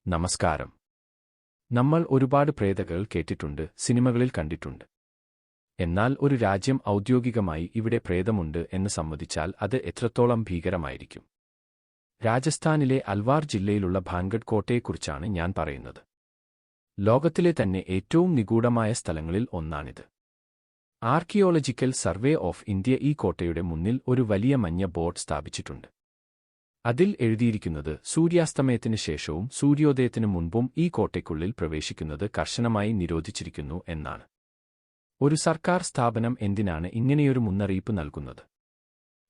നമസ്കാരം. നമ്മൾ ഒരുപാട് പ്രേതകൾ കേട്ടിട്ടുണ്ട്, സിനിമകളിൽ കണ്ടിട്ടുണ്ട്. എന്നാൽ ഒരു രാജ്യം ഔദ്യോഗികമായി ഇവിടെ പ്രേതമുണ്ട് എന്ന് സമ്മതിച്ചാൽ അത് എത്രത്തോളം ഭീകരമായിരിക്കും? രാജസ്ഥാനിലെ അൽവാർ ജില്ലയിലുള്ള ഭാൻഗഡ് കോട്ടയെക്കുറിച്ചാണ് ഞാൻ പറയുന്നത്. ലോകത്തിലെ തന്നെ ഏറ്റവും നിഗൂഢമായ സ്ഥലങ്ങളിൽ ഒന്നാണിത്. ആർക്കിയോളജിക്കൽ സർവേ ഓഫ് ഇന്ത്യ ഈ കോട്ടയുടെ മുന്നിൽ ഒരു വലിയ മഞ്ഞ ബോർഡ് സ്ഥാപിച്ചിട്ടുണ്ട്. അതിൽ എഴുതിയിരിക്കുന്നത് സൂര്യാസ്തമയത്തിന് ശേഷവും സൂര്യോദയത്തിനു മുൻപും ഈ കോട്ടയ്ക്കുള്ളിൽ പ്രവേശിക്കുന്നത് കർശനമായി നിരോധിച്ചിരിക്കുന്നു എന്നാണ്. ഒരു സർക്കാർ സ്ഥാപനം എന്തിനാണ് ഇങ്ങനെയൊരു മുന്നറിയിപ്പ് നൽകുന്നത്?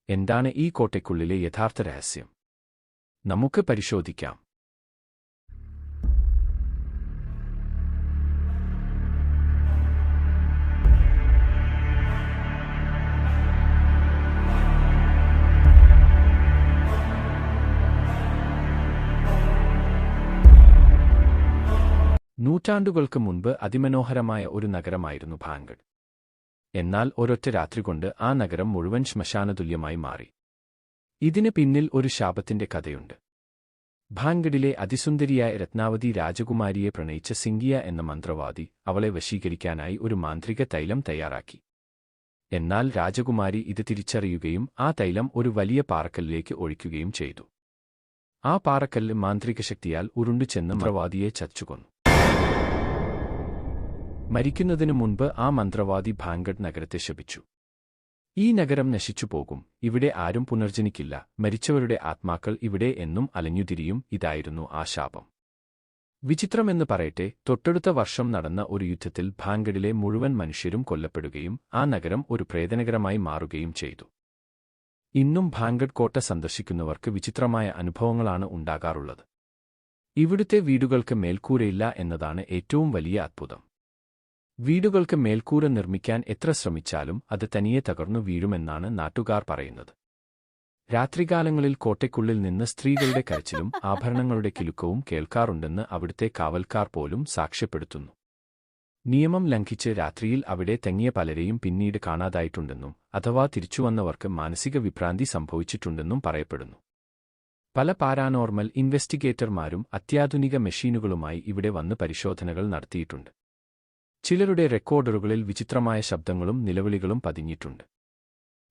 എന്താണ് ഈ കോട്ടയ്ക്കുള്ളിലെ യഥാർത്ഥ രഹസ്യം? നമുക്ക് പരിശോധിക്കാം. നൂറ്റാണ്ടുകൾക്ക് മുൻപ് അതിമനോഹരമായ ഒരു നഗരമായിരുന്നു ഭാൻഗഡ്. എന്നാൽ ഒരൊറ്റ രാത്രി കൊണ്ട് ആ നഗരം മുഴുവൻ ശ്മശാനതുല്യമായി മാറി. ഇതിന് പിന്നിൽ ഒരു ശാപത്തിന്റെ കഥയുണ്ട്. ഭാൻഗഡിലെ അതിസുന്ദരിയായ രത്നാവതി രാജകുമാരിയെ പ്രണയിച്ച സിംഗിയ എന്ന മന്ത്രവാദി അവളെ വശീകരിക്കാനായി ഒരു മാന്ത്രിക തൈലം തയ്യാറാക്കി. എന്നാൽ രാജകുമാരി ഇത് തിരിച്ചറിയുകയും ആ തൈലം ഒരു വലിയ പാറക്കല്ലിലേക്ക് ഒഴിക്കുകയും ചെയ്തു. ആ പാറക്കല്ല് മാന്ത്രികശക്തിയാൽ ഉരുണ്ടുചെന്ന് മന്ത്രവാദിയെ ചച്ചുകൊന്നു. മരിക്കുന്നതിനു മുൻപ് ആ മന്ത്രവാദി ഭാൻഗഡ് നഗരത്തെ ശപിച്ചു. ഈ നഗരം നശിച്ചുപോകും, ഇവിടെ ആരും പുനർജനിക്കില്ല, മരിച്ചവരുടെ ആത്മാക്കൾ ഇവിടെ എന്നും അലഞ്ഞുതിരിയും. ഇതായിരുന്നു ആ ശാപം. വിചിത്രമെന്ന് പറയട്ടെ, തൊട്ടടുത്ത വർഷം നടന്ന ഒരു യുദ്ധത്തിൽ ഭാൻഗഡിലെ മുഴുവൻ മനുഷ്യരും കൊല്ലപ്പെടുകയും ആ നഗരം ഒരു പ്രേതനഗരമായി മാറുകയും ചെയ്തു. ഇന്നും ഭാൻഗഡ് കോട്ട സന്ദർശിക്കുന്നവർക്ക് വിചിത്രമായ അനുഭവങ്ങളാണ് ഉണ്ടാകാറുള്ളത്. ഇവിടുത്തെ വീടുകൾക്ക് മേൽക്കൂരയില്ല എന്നതാണ് ഏറ്റവും വലിയ അത്ഭുതം. വീടുകൾക്ക് മേൽക്കൂര നിർമ്മിക്കാൻ എത്ര ശ്രമിച്ചാലും അത് തനിയെ തകർന്നു വീഴുമെന്നാണ് നാട്ടുകാർ പറയുന്നത്. രാത്രികാലങ്ങളിൽ കോട്ടയ്ക്കുള്ളിൽ നിന്ന് സ്ത്രീകളുടെ കരച്ചിലും ആഭരണങ്ങളുടെ കിലുക്കവും കേൾക്കാറുണ്ടെന്ന് അവിടുത്തെ കാവൽക്കാർ പോലും സാക്ഷ്യപ്പെടുത്തുന്നു. നിയമം ലംഘിച്ച് രാത്രിയിൽ അവിടെ തങ്ങിയ പലരെയും പിന്നീട് കാണാതായിട്ടുണ്ടെന്നും അഥവാ തിരിച്ചുവന്നവർക്ക് മാനസിക വിഭ്രാന്തി സംഭവിച്ചിട്ടുണ്ടെന്നും പറയപ്പെടുന്നു. പല പാരാനോർമൽ ഇൻവെസ്റ്റിഗേറ്റർമാരും അത്യാധുനിക മെഷീനുകളുമായി ഇവിടെ വന്ന് പരിശോധനകൾ നടത്തിയിട്ടുണ്ട്. ചിലരുടെ റെക്കോർഡറുകളിൽ വിചിത്രമായ ശബ്ദങ്ങളും നിലവിളികളും പതിഞ്ഞിട്ടുണ്ട്.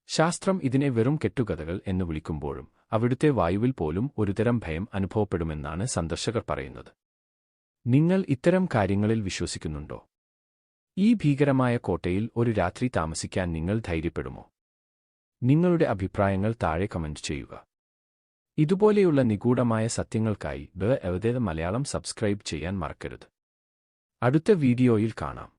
ശാസ്ത്രം ഇതിനെ വെറും കെട്ടുകഥകൾ എന്ന് വിളിക്കുമ്പോഴും അവിടുത്തെ വായുവിൽ പോലും ഒരുതരം ഭയം അനുഭവപ്പെടുമെന്നാണ് സന്ദർശകർ പറയുന്നത്. നിങ്ങൾ ഇത്തരം കാര്യങ്ങളിൽ വിശ്വസിക്കുന്നുണ്ടോ? ഈ ഭീകരമായ കോട്ടയിൽ ഒരു രാത്രി താമസിക്കാൻ നിങ്ങൾ ധൈര്യപ്പെടുമോ? നിങ്ങളുടെ അഭിപ്രായങ്ങൾ താഴെ കമന്റ് ചെയ്യുക. ഇതുപോലെയുള്ള നിഗൂഢമായ സത്യങ്ങൾക്കായി മലയാളം സബ്സ്ക്രൈബ് ചെയ്യാൻ മറക്കരുത്. അടുത്ത വീഡിയോയിൽ കാണാം.